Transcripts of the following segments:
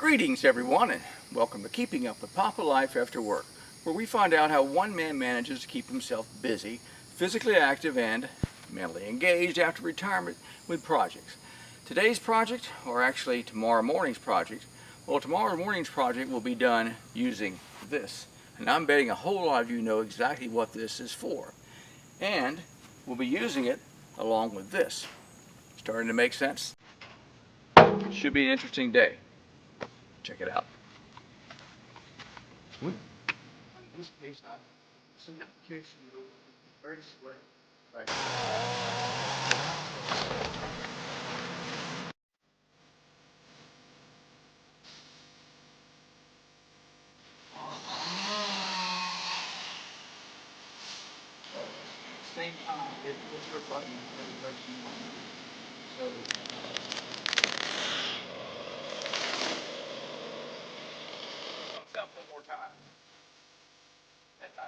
Greetings everyone, and welcome to Keeping Up with Papa Life After Work, where we find out how one man manages to keep himself busy, physically active, and mentally engaged after retirement with projects. Today's project, or actually tomorrow morning's project, well, tomorrow morning's project will be done using this. And I'm betting a whole lot of you know exactly what this is for. And we'll be using it along with this. Starting to make sense? Should be an interesting day. Check it out. In this case, simplification very split. Right. Same time, it puts your button every direction you want. So up one more time. That time.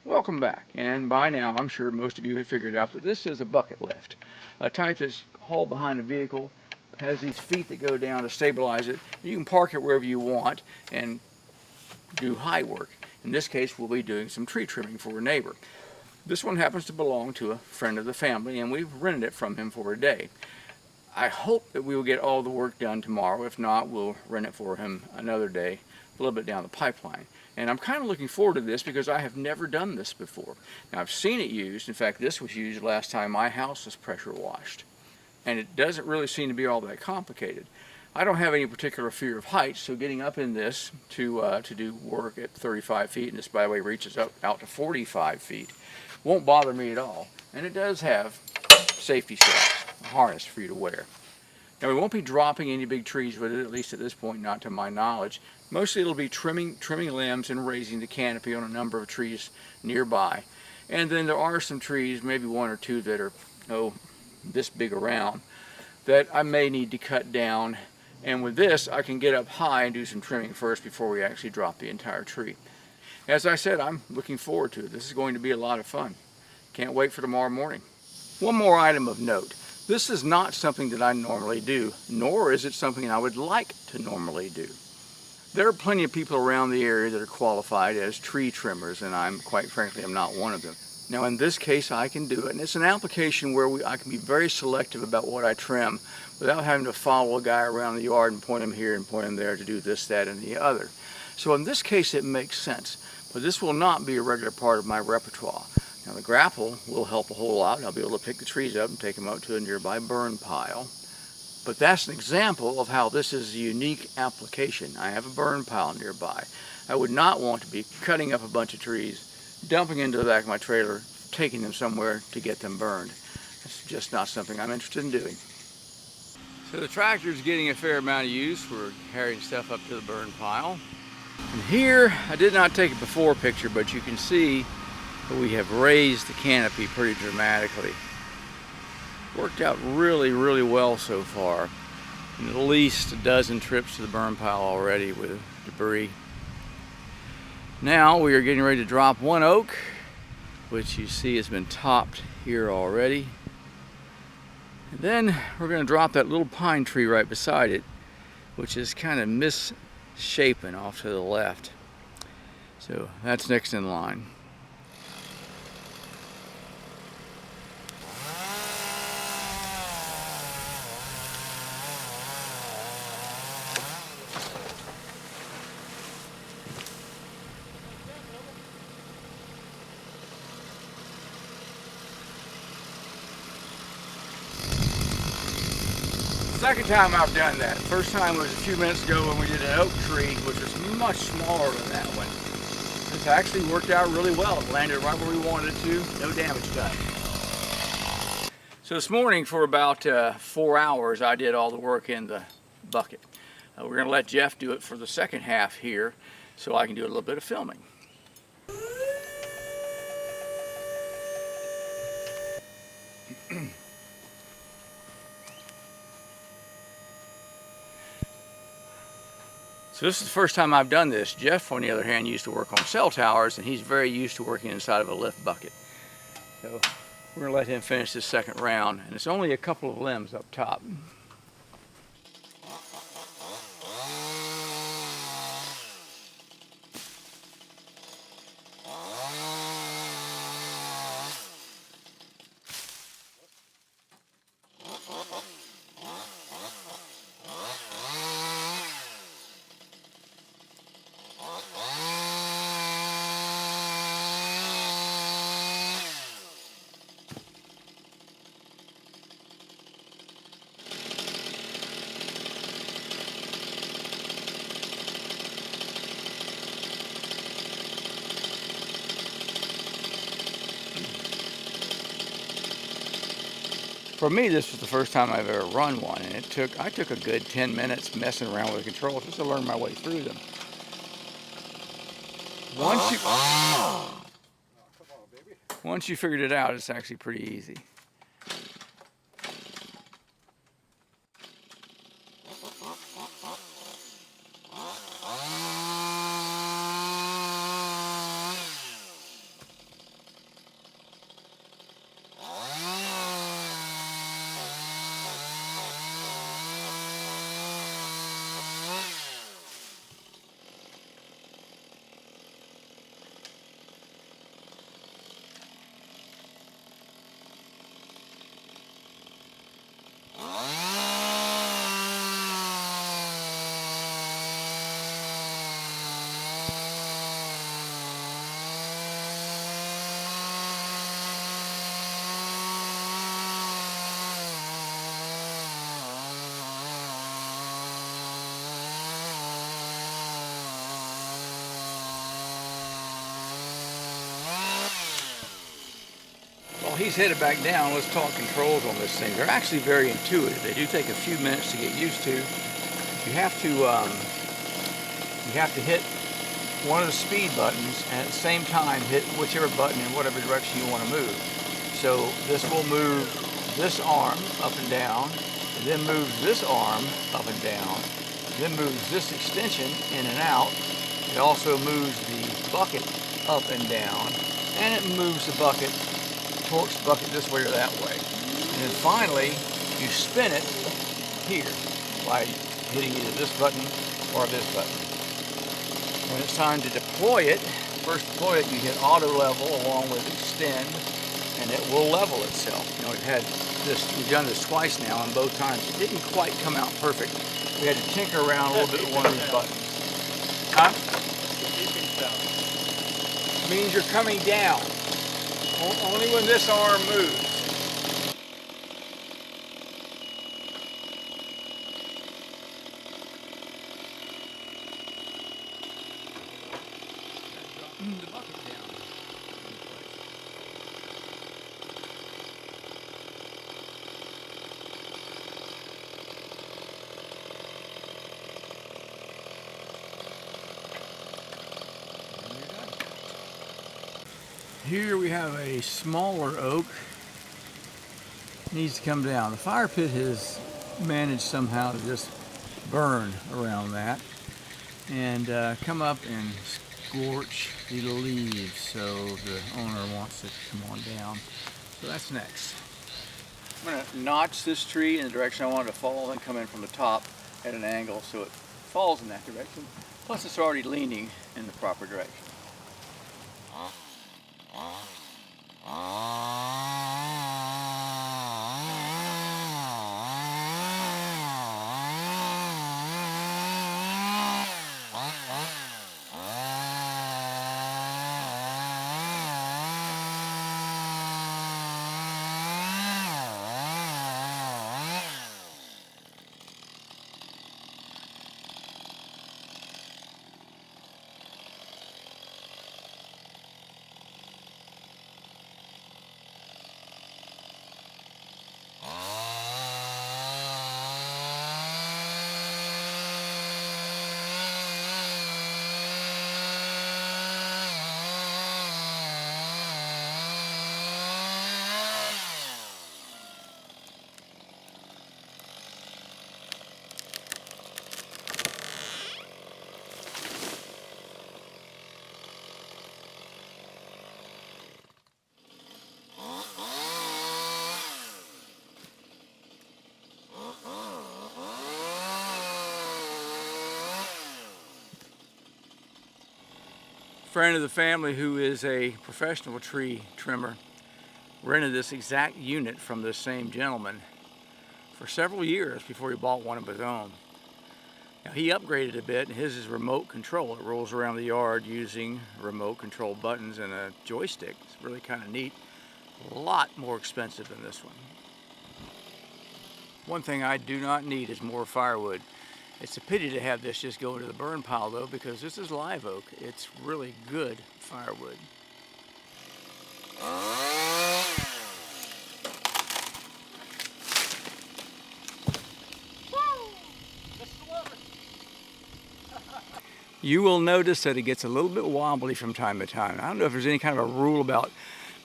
Welcome back, and by now I'm sure most of you have figured out that this is a bucket lift, a type that's hauled behind a vehicle, has these feet that go down to stabilize it. You can park it wherever you want and do high work. In this case, we'll be doing some tree trimming for a neighbor. This one happens to belong to a friend of the family, and we've rented it from him for a day. I hope that we will get all the work done tomorrow. If not, we'll rent it for him another day, a little bit down the pipeline. And I'm kind of looking forward to this because I have never done this before. Now, I've seen it used. In fact, this was used last time my house was pressure washed. And it doesn't really seem to be all that complicated. I don't have any particular fear of heights, so getting up in this to do work at 35 feet, and this, by the way, reaches out to 45 feet, won't bother me at all. And it does have safety straps, a harness for you to wear. Now, we won't be dropping any big trees with it, at least at this point, not to my knowledge. Mostly it'll be trimming limbs and raising the canopy on a number of trees nearby. And then there are some trees, maybe one or two that are, this big around, that I may need to cut down. And with this, I can get up high and do some trimming first before we actually drop the entire tree. As I said, I'm looking forward to it. This is going to be a lot of fun. Can't wait for tomorrow morning. One more item of note. This is not something that I normally do, nor is it something I would like to normally do. There are plenty of people around the area that are qualified as tree trimmers, and quite frankly, I'm not one of them. Now, in this case, I can do it, and it's an application where I can be very selective about what I trim without having to follow a guy around the yard and point him here and point him there to do this, that, and the other. So in this case, it makes sense, but this will not be a regular part of my repertoire. Now, the grapple will help a whole lot, and I'll be able to pick the trees up and take them out to a nearby burn pile. But that's an example of how this is a unique application. I have a burn pile nearby. I would not want to be cutting up a bunch of trees, dumping into the back of my trailer, taking them somewhere to get them burned. That's just not something I'm interested in doing. So the tractor is getting a fair amount of use for carrying stuff up to the burn pile. And here, I did not take a before picture, but you can see that we have raised the canopy pretty dramatically. Worked out really, really well so far. And at least a dozen trips to the burn pile already with debris. Now we are getting ready to drop one oak, which you see has been topped here already. And then we're going to drop that little pine tree right beside it, which is kind of misshapen off to the left. So that's next in line. Second time I've done that. First time was a few minutes ago when we did an oak tree, which was much smaller than that one. This actually worked out really well. It landed right where we wanted it to, no damage done. So this morning for about 4 hours I did all the work in the bucket. We're going to let Jeff do it for the second half here so I can do a little bit of filming. So this is the first time I've done this. Jeff, on the other hand, used to work on cell towers, and he's very used to working inside of a lift bucket. So we're gonna let him finish this second round, and it's only a couple of limbs up top. For me, this was the first time I've ever run one, and I took a good 10 minutes messing around with the controls just to learn my way through them. Once you figured it out, it's actually pretty easy. While he's headed back down, let's talk controls on this thing. They're actually very intuitive. They do take a few minutes to get used to. You have to hit one of the speed buttons and at the same time hit whichever button in whatever direction you want to move. So this will move this arm up and down, and then moves this arm up and down, then moves this extension in and out. It also moves the bucket up and down, and it moves the bucket, torques the bucket this way or that way. And then finally, you spin it here by hitting either this button or this button. When it's time to deploy it, first deploy it, you hit auto level along with extend, and it will level itself. You know, we've done this twice now, and both times it didn't quite come out perfect. We had to tinker around a little bit with one of these buttons. Huh? It means you're coming down. Only when this arm moves. The bucket down. Here we have a smaller oak. Needs to come down. The fire pit has managed somehow to just burn around that and come up and scorch the leaves, so the owner wants it to come on down. So that's next. I'm going to notch this tree in the direction I want it to fall, then come in from the top at an angle so it falls in that direction. Plus it's already leaning in the proper direction. Friend of the family who is a professional tree trimmer rented this exact unit from this same gentleman for several years before he bought one of his own. Now he upgraded a bit, and his is remote control. It rolls around the yard using remote control buttons and a joystick. It's really kind of neat. A lot more expensive than this one. One thing I do not need is more firewood. It's a pity to have this just go into the burn pile though, because this is live oak. It's really good firewood. You will notice that it gets a little bit wobbly from time to time. I don't know if there's any kind of a rule about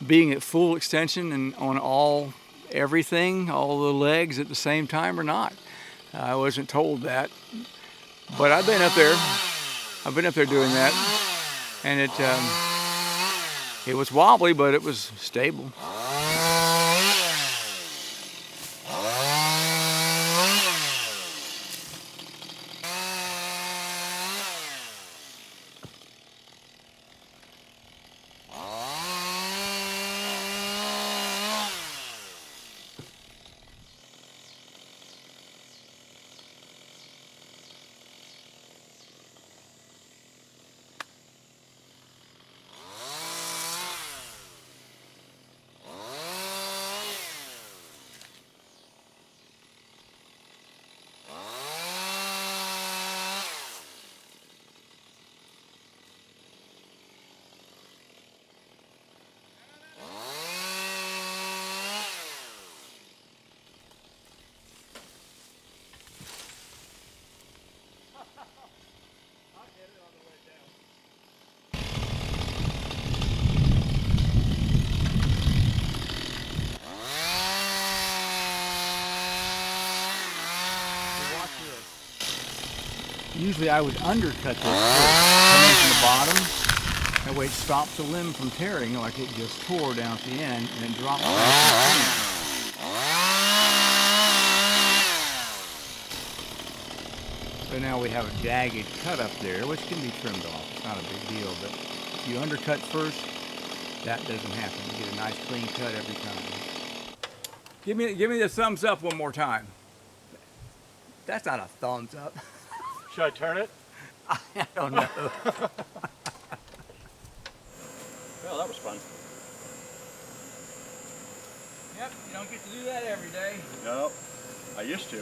being at full extension and on everything, all the legs at the same time or not. I wasn't told that, but I've been up there doing that, and it was wobbly, but it was stable. Usually I would undercut this, come in from the bottom. That way it stops the limb from tearing like it just tore down at the end, and then drops back to the So now we have a jagged cut up there, which can be trimmed off. It's not a big deal, but if you undercut first, that doesn't happen. You get a nice clean cut every time. Give me the thumbs up one more time. That's not a thumbs up. Should I turn it? I don't know. Well, that was fun. Yep, you don't get to do that every day. No, I used to.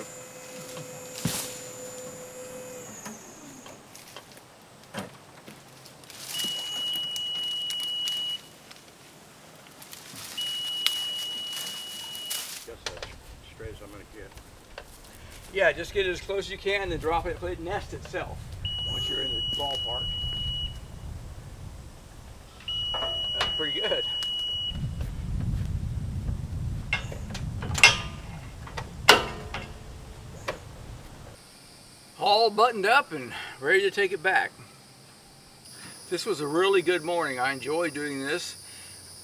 Guess that's as straight as I'm going to get. Yeah, just get it as close as you can, then drop it. It nests itself once you're in the ballpark. That's pretty good. All buttoned up and ready to take it back. This was a really good morning. I enjoyed doing this.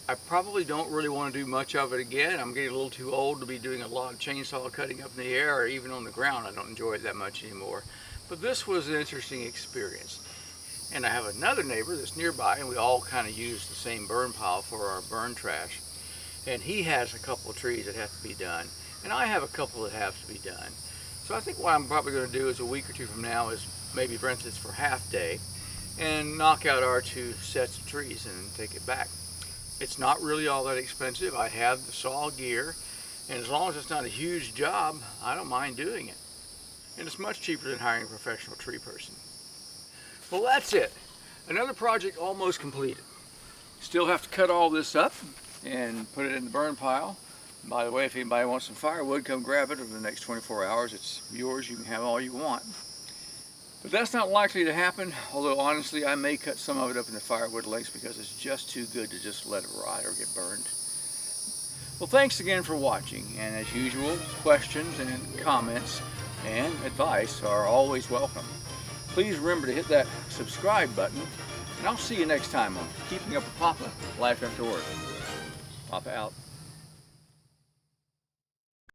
I probably don't really want to do much of it again. I'm getting a little too old to be doing a lot of chainsaw cutting up in the air or even on the ground. I don't enjoy it that much anymore. But this was an interesting experience. And I have another neighbor that's nearby, and we all kind of use the same burn pile for our burn trash. And he has a couple of trees that have to be done, and I have a couple that have to be done. So I think what I'm probably going to do is a week or two from now is maybe rent this for half day and knock out our 2 sets of trees and take it back. It's not really all that expensive. I have the saw gear, and as long as it's not a huge job, I don't mind doing it. And it's much cheaper than hiring a professional tree person. Well, that's it. Another project almost completed. Still have to cut all this up and put it in the burn pile. And by the way, if anybody wants some firewood, come grab it over the next 24 hours. It's yours. You can have all you want. But that's not likely to happen, although honestly I may cut some of it up into firewood lengths because it's just too good to just let it rot or get burned. Well, thanks again for watching, and as usual, questions and comments and advice are always welcome. Please remember to hit that subscribe button, and I'll see you next time on Keeping Up with Papa, Life After Work. Papa out.